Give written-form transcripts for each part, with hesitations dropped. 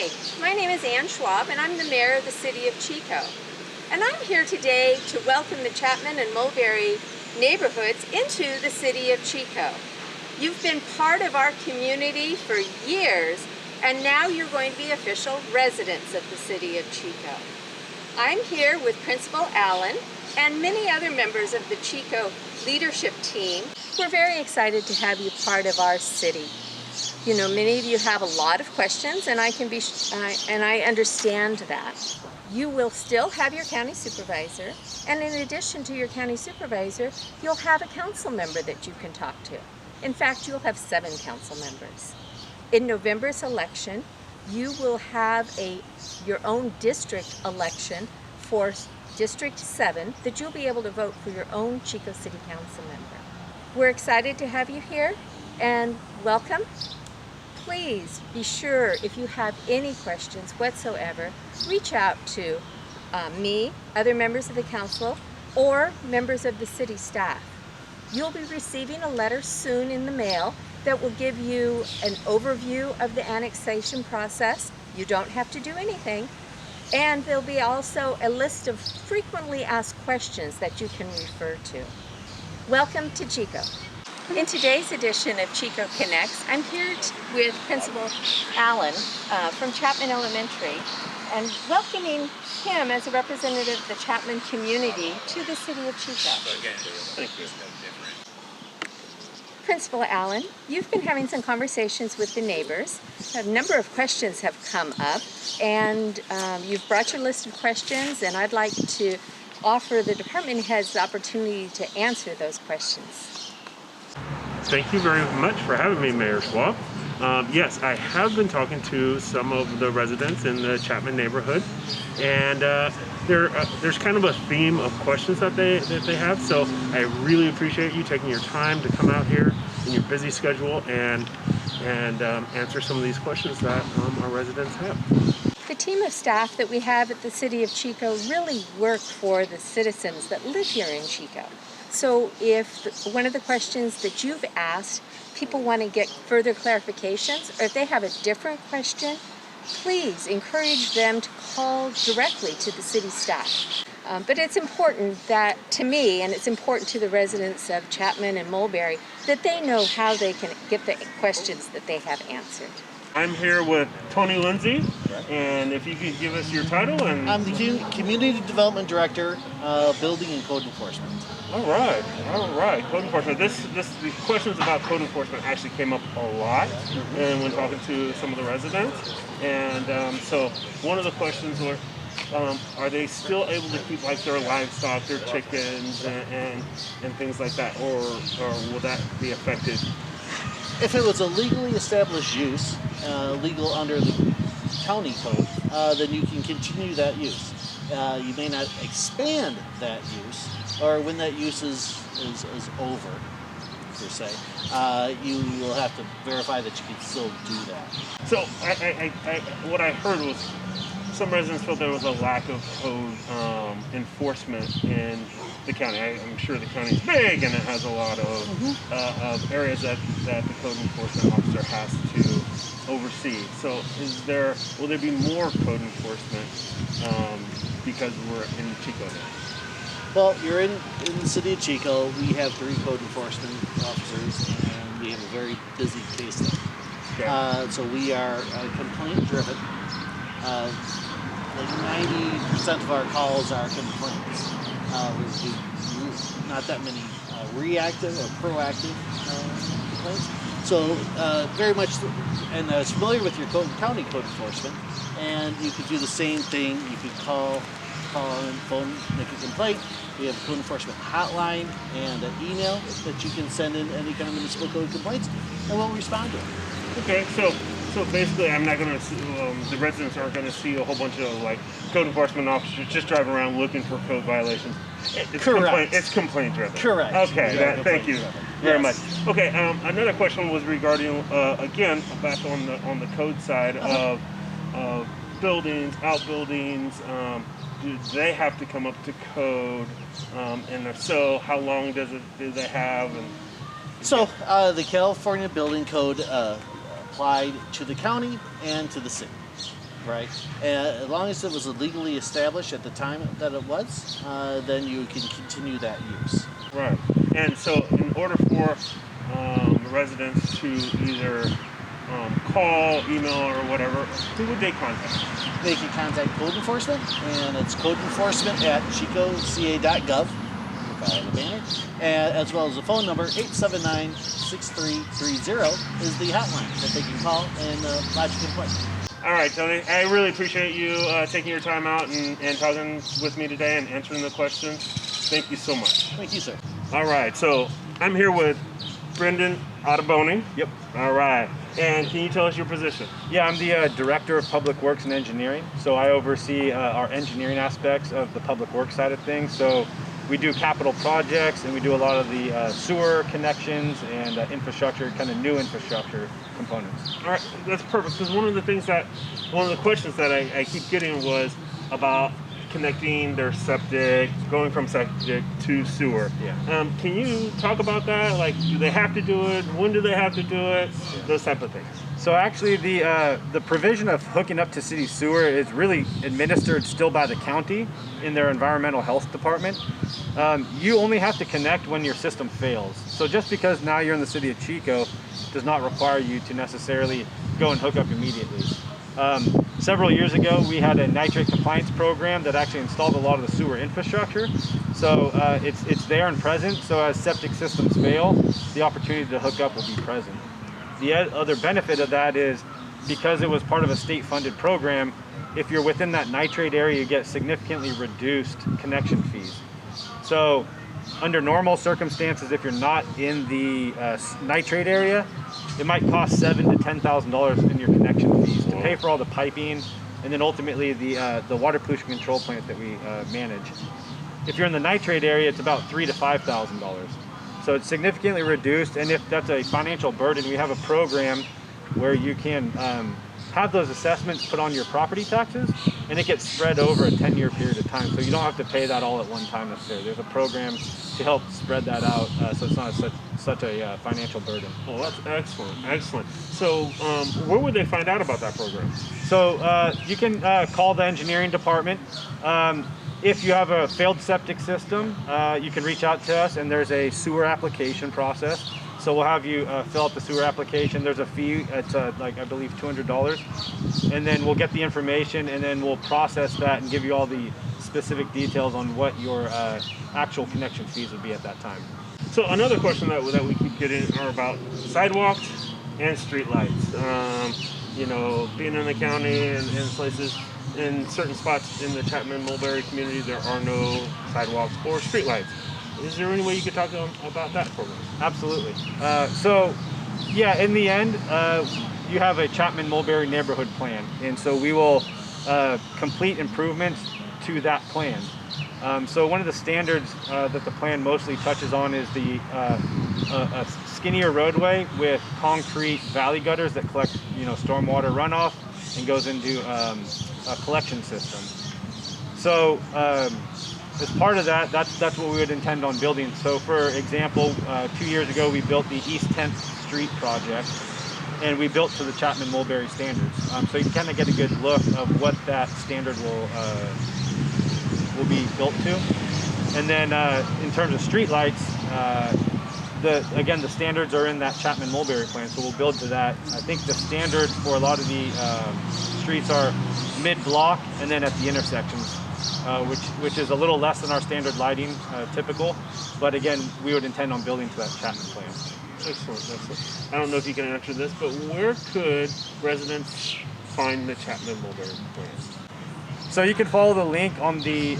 Hi, my name is Ann Schwab and I'm the mayor of the city of Chico. And I'm here today to welcome the Chapman and Mulberry neighborhoods into the city of Chico. You've been part of our community for years and now you're going to be official residents of the city of Chico. I'm here with Principal Allen and many other members of the Chico leadership team. We're very excited to have you part of our city. You know, many of you have a lot of questions, and I understand that. You will still have your county supervisor, and in addition to your county supervisor, you'll have a council member that you can talk to. In fact, you'll have 7 council members. In November's election, you will have your own district election for District 7 that you'll be able to vote for your own Chico City Council member. We're excited to have you here, and welcome. Please be sure, if you have any questions whatsoever, reach out to me, other members of the council, or members of the city staff. You'll be receiving a letter soon in the mail that will give you an overview of the annexation process. You don't have to do anything. And there'll be also a list of frequently asked questions that you can refer to. Welcome to Chico. In today's edition of Chico Connects, I'm here with Principal Allen from Chapman Elementary and welcoming him as a representative of the Chapman community to the city of Chico. Thank you. Principal Allen, you've been having some conversations with the neighbors. A number of questions have come up, and you've brought your list of questions, and I'd like to offer the department heads the opportunity to answer those questions. Thank you very much for having me, Mayor Schwab. Yes, I have been talking to some of the residents in the Chapman neighborhood, and there's kind of a theme of questions that they have. So I really appreciate you taking your time to come out here in your busy schedule and answer some of these questions that our residents have. The team of staff that we have at the City of Chico really work for the citizens that live here in Chico. So if one of the questions that you've asked, people want to get further clarifications, or if they have a different question, please encourage them to call directly to the city staff. But it's important that, to me, and it's important to the residents of Chapman and Mulberry, that they know how they can get the questions that they have answered. I'm here with Tony Lindsey, and if you could give us your title. I'm the Community Development Director, Building and Code Enforcement. All right. Code enforcement. The questions about code enforcement actually came up a lot, and when talking to some of the residents. And so one of the questions were, are they still able to keep like their livestock, their chickens, and things like that, or will that be affected? If it was a legally established use, legal under the county code, then you can continue that use. You may not expand that use, or when that use is over, per se, you will have to verify that you can still do that. So what I heard was some residents felt there was a lack of code enforcement in the county. I'm sure the county's big and it has a lot of areas that the code enforcement officer has to oversee. So will there be more code enforcement because we're in Chico now? Well, you're in the city of Chico. We have 3 code enforcement officers, and we have a very busy case there. Okay. So we are complaint driven. Like 90% of our calls are complaints. We not that many reactive or proactive complaints. So very much, and I was familiar with your county code enforcement, and you could do the same thing. You could call on phone, make a complaint. We have a code enforcement hotline and an email that you can send in any kind of municipal code complaints, and we'll respond to it. Okay, so basically, I'm not going to. The residents aren't going to see a whole bunch of like code enforcement officers just driving around looking for code violations. Correct. It's complaint driven. Correct. Okay. Thank you very much. Okay. Another question was regarding again back on the code side of buildings, outbuildings. Do they have to come up to code? And if so, how long do they have? So the California Building Code applied to the county and to the city. right? As long as it was legally established at the time that it was, then you can continue that use. Right. And so in order for residents to either call, email, or whatever, who would they contact? They can contact code enforcement, and it's code enforcement at chicoca.gov. We'll follow the banner. And as well as the phone number, 879-6330 is the hotline that they can call and lodge a complaint. All right, Tony, I really appreciate you taking your time out and talking with me today and answering the questions. Thank you so much. Thank you, sir. All right, so I'm here with Brendan Otto. Yep. All right, and can you tell us your position? Yeah, I'm the Director of Public Works and Engineering. So I oversee our engineering aspects of the public works side of things. So we do capital projects, and we do a lot of the sewer connections and infrastructure, kind of new infrastructure components. All right, that's perfect, because one of the questions that I keep getting was about connecting their septic, going from septic to sewer. Yeah. Can you talk about that? Like, do they have to do it? When do they have to do it? Yeah. Those type of things. So actually, the provision of hooking up to city sewer is really administered still by the county in their environmental health department. You only have to connect when your system fails. So just because now you're in the city of Chico does not require you to necessarily go and hook up immediately. Several years ago, we had a nitrate compliance program that actually installed a lot of the sewer infrastructure. So it's there and present. So as septic systems fail, the opportunity to hook up will be present. The other benefit of that is because it was part of a state-funded program, if you're within that nitrate area, you get significantly reduced connection fees. So under normal circumstances, if you're not in the nitrate area, it might cost $7,000 to $10,000 in your connection fees to pay for all the piping and then ultimately the water pollution control plant that we manage. If you're in the nitrate area, it's about $3,000 to $5,000. So it's significantly reduced, and if that's a financial burden, we have a program where you can have those assessments put on your property taxes, and it gets spread over a 10-year period of time. So you don't have to pay that all at one time necessarily. There's a program to help spread that out, so it's not such a financial burden. Oh, that's excellent, excellent. So where would they find out about that program? So you can call the engineering department. If you have a failed septic system, you can reach out to us, and there's a sewer application process. So we'll have you fill out the sewer application. There's a fee. It's like, I believe, $200. And then we'll get the information, and then we'll process that and give you all the specific details on what your actual connection fees would be at that time. So another question that we keep getting are about sidewalks and streetlights. You know, being in the county and places, in certain spots in the Chapman Mulberry community, there are no sidewalks or streetlights. Is there any way you could talk about that program? Absolutely. So, yeah, in the end, you have a Chapman Mulberry neighborhood plan, and so we will complete improvements to that plan. So one of the standards that the plan mostly touches on is the a skinnier roadway with concrete valley gutters that collect, stormwater runoff and goes into a collection system. So as part of that, that's what we would intend on building. So for example, 2 years ago we built the East 10th Street project, and we built to the Chapman Mulberry standards. So you can kind of get a good look of what that standard will be built to. And then in terms of street lights, the standards are in that Chapman Mulberry plan, so we'll build to that. I think the standard for a lot of the streets are mid-block and then at the intersections, which is a little less than our standard lighting typical, but again, we would intend on building to that Chapman plan. Excellent, excellent. I don't know if you can answer this, but where could residents find the Chapman Mulberry plan? So you can follow the link on the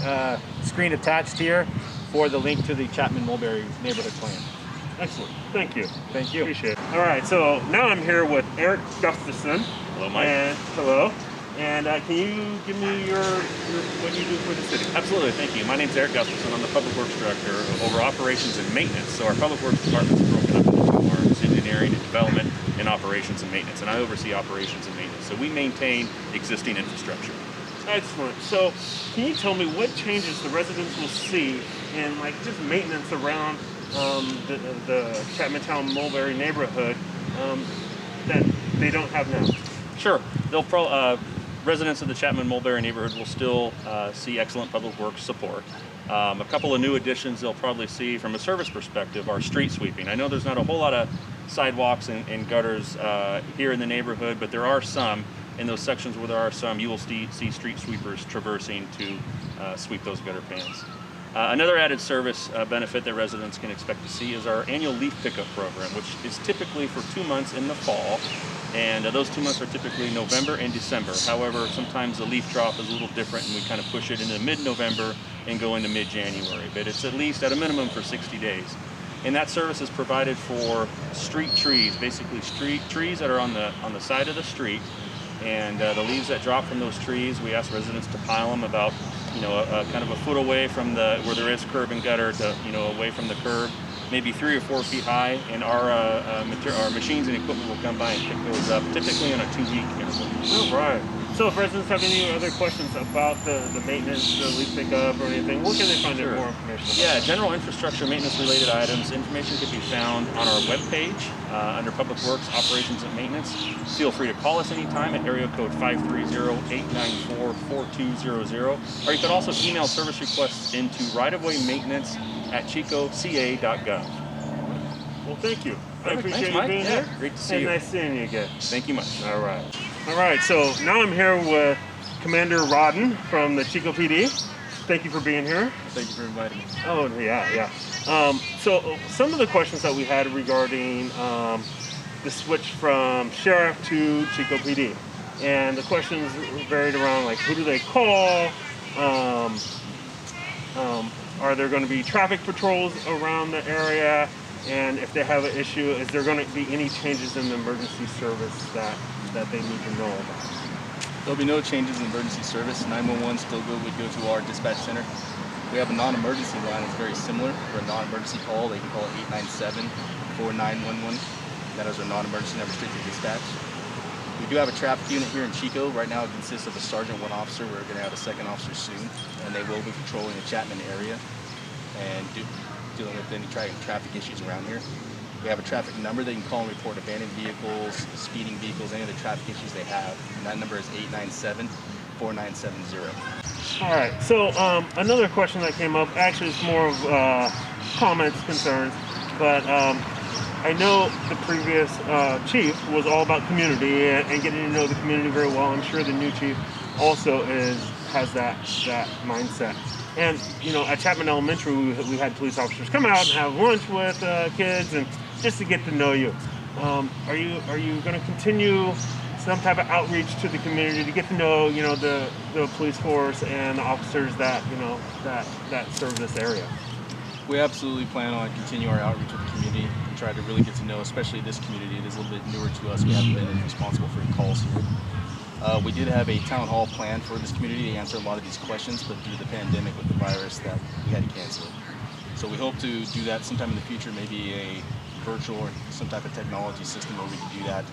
screen attached here for the link to the Chapman Mulberry neighborhood plan. Excellent. Thank you. Thank you. Appreciate it. All right, so now I'm here with Eric Gustafson. Hello, Mike. Hello. And can you give me your what you do for the city? Absolutely, thank you. My name's Eric Gustafson. I'm the Public Works Director over operations and maintenance. So our Public Works Department is broken up into two arms: engineering and development, and operations and maintenance. And I oversee operations and maintenance. So we maintain existing infrastructure. Excellent. So can you tell me what changes the residents will see in just maintenance around the Chapman Town Mulberry neighborhood that they don't have now? Sure. residents of the Chapman-Mulberry neighborhood will still see excellent public works support. A couple of new additions they'll probably see from a service perspective are street sweeping. I know there's not a whole lot of sidewalks and gutters here in the neighborhood, but there are some. In those sections where there are some, you will see street sweepers traversing to sweep those gutter pans. Another added service benefit that residents can expect to see is our annual leaf pickup program, which is typically for 2 months in the fall. And those 2 months are typically November and December. However, sometimes the leaf drop is a little different and we kind of push it into mid-November and go into mid-January. But it's at least at a minimum for 60 days. And that service is provided for street trees, basically street trees that are on the side of the street. And the leaves that drop from those trees, we ask residents to pile them about, kind of a foot away from where there is curb and gutter to, away from the curb, maybe 3 or 4 feet high. And our machines and equipment will come by and pick those up, typically on a 2-week interval. All right. So if residents have any other questions about the maintenance, the leaf pickup, or anything, where can they find Sure. more information? Yeah, general infrastructure maintenance related items. Information can be found on our webpage under Public Works Operations and Maintenance. Feel free to call us anytime at area code 530-894-4200, or you can also email service requests into rightofwaymaintenance@chicoca.gov. Well, thank you. I Perfect. appreciate Thanks, you Mike. being Yeah, here. great to see And you. nice seeing you again. Thank you much. All right. All right, so now I'm here with Commander Rodden from the Chico PD. Thank you for being here. Thank you for inviting me. Oh, yeah. So some of the questions that we had regarding the switch from Sheriff to Chico PD. And the questions varied around, like, who do they call? Are there going to be traffic patrols around the area? And if they have an issue, is there going to be any changes in the emergency service that they need to know about? There'll be no changes in emergency service. 911 still would go to our dispatch center. We have a non-emergency line that's very similar. For a non-emergency call, they can call 897-4911. That is our non-emergency number straight to dispatch. We do have a traffic unit here in Chico. Right now it consists of a sergeant, 1 officer. We're going to have a 2nd officer soon. And they will be patrolling the Chapman area and dealing with any traffic issues around here. We have a traffic number that you can call and report abandoned vehicles, speeding vehicles, any of the traffic issues they have. And that number is 897-4970. All right, so another question that came up, actually it's more of comments, concerns, but I know the previous chief was all about community and getting to know the community very well. I'm sure the new chief also has that mindset. And, at Chapman Elementary, we had police officers come out and have lunch with kids and just to get to know you. Are you going to continue some type of outreach to the community to get to know, the police force and the officers that serve this area? We absolutely plan on continuing our outreach with the community and try to really get to know, especially this community. It is a little bit newer to us. We haven't been responsible for calls here. We did have a town hall planned for this community to answer a lot of these questions, but due to the pandemic with the virus, that we had to cancel it. So we hope to do that sometime in the future, maybe a virtual or some type of technology system where we can do that.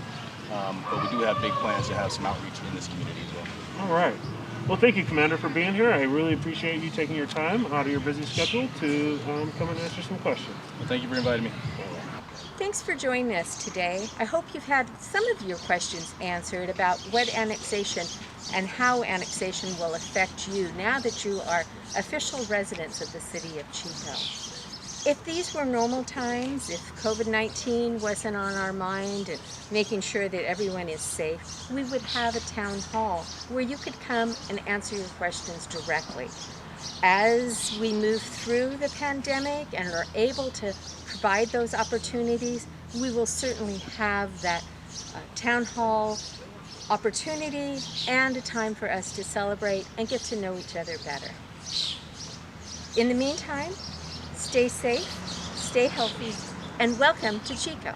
But we do have big plans to have some outreach in this community as well. All right. Well, thank you, Commander, for being here. I really appreciate you taking your time out of your busy schedule to come and answer some questions. Well, thank you for inviting me. Thanks for joining us today. I hope you've had some of your questions answered about what annexation and how annexation will affect you now that you are official residents of the city of Chico. If these were normal times, if COVID-19 wasn't on our mind and making sure that everyone is safe, we would have a town hall where you could come and answer your questions directly. As we move through the pandemic and are able to provide those opportunities, we will certainly have that town hall opportunity and a time for us to celebrate and get to know each other better. In the meantime, stay safe, stay healthy, and welcome to Chico.